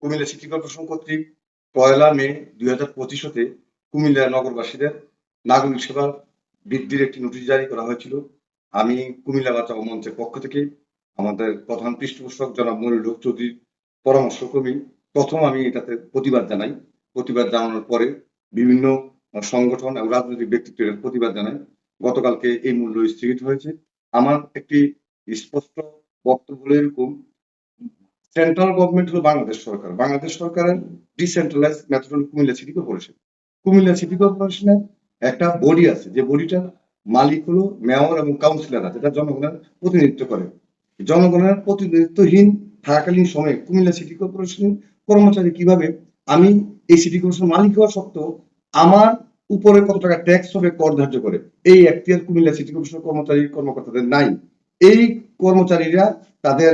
Comilla city corporation কর্তৃক ১লা মে ২০২৫ হতে কুমিল্লা নগরবাসীদের নাগরিক সেবা বৃদ্ধির একটি নোটিশ জারি করা হয়েছিল। আমি কুমিল্লা বাঁচাও মঞ্চের পক্ষ থেকে আমাদের প্রধান পৃষ্ঠপোষক জনাব মনিরুল হক চৌধুরীর পরামর্শক্রমেই প্রথম আমি এটাতে প্রতিবাদ জানাই। প্রতিবাদ জানানোর পরে বিভিন্ন সংগঠন এবং রাজনৈতিক ব্যক্তিত্ব এর প্রতিবাদ জানায়। গতকালকে এই মূল্য স্থগিত হয়েছে। আমার একটি স্পষ্ট বক্তব্য হলো এরকম, সেন্ট্রাল গভর্নমেন্ট হলো বাংলাদেশ সরকার। বাংলাদেশ সরকারের ডিসেন্ট্রালাইজ মেথড হলো Comilla city corporation. Comilla city কর্পোরেশনের একটা বডি আছে, যে বডিটার মালিক হলো মেয়র এবং কাউন্সিলর আছে, যেটা জনগণের প্রতিনিধিত্ব করে। জনগণের প্রতিনিধিত্বহীন থাকাকালীন সময়ে কুমিল্লা সিটি কর্পোরেশনের কর্মচারী কিভাবে, আমি এই সিটি কর্পোরেশন মালিক হওয়া সত্ত্বেও আমার উপরে কত টাকা ট্যাক্স হবে, কর ধার্য করে, এই এখতিয়ার কুমিল্লা সিটি কর্পোরেশন কর্মচারী কর্মকর্তাদের নাই। এই কর্মচারীরা তাদের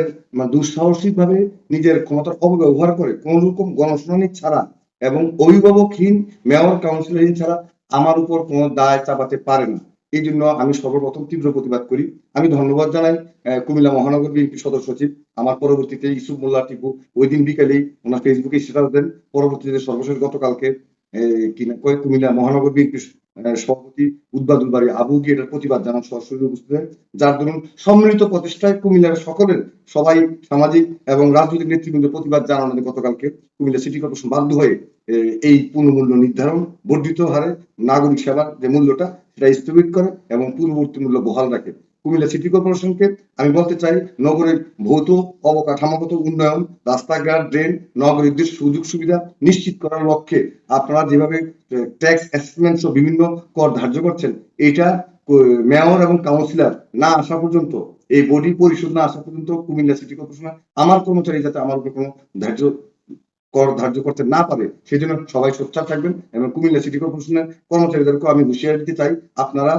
দুঃসাহসিক ভাবে নিজের ক্ষমতার অপব্যবহার করে কোন রকম গণশুনানি ছাড়া এবং অভিভাবকহীন মেয়র কাউন্সিলরহীন ছাড়া আমার উপর কোনো দায় চাপাতে পারে না। এই জন্য আমি সর্বপ্রথম তীব্র প্রতিবাদ করি। আমি ধন্যবাদ জানাই কুমিল্লা মহানগর বিএনপি সদস্য সচিব, আমার পরবর্তীতে ইউসুফ মোল্লা টিপু ওই দিন বিকালেই ওনার ফেসবুকে স্ট্যাটাস দেন। পরবর্তীতে সর্বশেষ গতকালকে কুমিল্লা মহানগর বিএনপি সভাপতি উদ্বাদুল বাড়ি আবু গিয়ে এটার প্রতিবাদ জানান সরাসরি উপস্থিত হয়ে, যার দরুন সম্মিলিত প্রচেষ্টায় কুমিল্লার সকলের সবাই সামাজিক এবং রাজনৈতিক নেতৃবৃন্দের প্রতিবাদ জানানো গতকালকে কুমিল্লা সিটি কর্পোরেশন বাধ্য হয়ে এই পুনঃমূল্য নির্ধারণ বর্ধিত হারে নাগরিক সেবার যে মূল্যটা সেটা স্থগিত করে এবং পূর্ববর্তী মূল্য বহাল রাখে। কুমিল্লা সিটি কর্পোরেশনকে আমি বলতে চাই, নগরের ভৌত অবকাঠামোগত উন্নয়ন, রাস্তাঘাট, ড্রেন, নাগরিকদের সুযোগ সুবিধা নিশ্চিত করার লক্ষ্যে আপনারা যেভাবে ট্যাক্স অ্যাসেসমেন্ট সহ বিভিন্ন কর ধার্য করছেন, এটা মেয়র এবং কাউন্সিলর না আসা পর্যন্ত, এই বডি পরিশোধ না আসা পর্যন্ত কুমিল্লা সিটি কর্পোরেশন আমার কর্মচারী যাতে আমার উপর কোনো কর ধার্য করতে না পারে, সেই জন্য সবাই সোচ্চার থাকবেন। এবং কুমিল্লা সিটি কর্পোরেশনের কর্মচারীদেরকে আমি হুঁশিয়ারি দিতে চাই, আপনারা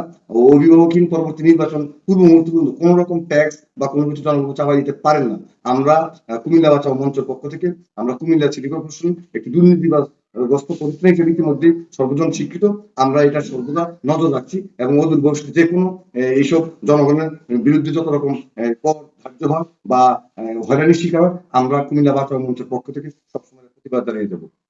অভিভাবকহীন পরবর্তী নির্বাচন পূর্ব মুহূর্তে পর্যন্ত কোন রকম ট্যাক্স বা কোনো কিছু জনগণ চাপাই দিতে পারেন না। আমরা কুমিল্লা বাঁচাও মঞ্চের পক্ষ থেকে আমরা কুমিল্লা সিটি কর্পোরেশন একটি দুর্নীতিগ্রস্ত প্রতিষ্ঠান হিসেবে ইতিমধ্যে সর্বজন স্বীকৃত। আমরা এটা সর্বদা নজর রাখছি এবং অদূর ভবিষ্যতে যে কোনো এইসব জনগণের বিরুদ্ধে যত রকম কর ধার্য হয় বা হয়রানির শিকার হয়, আমরা কুমিল্লা বাঁচাও মঞ্চের পক্ষ থেকে সবসময় প্রতিবাদ জানিয়ে দেবো।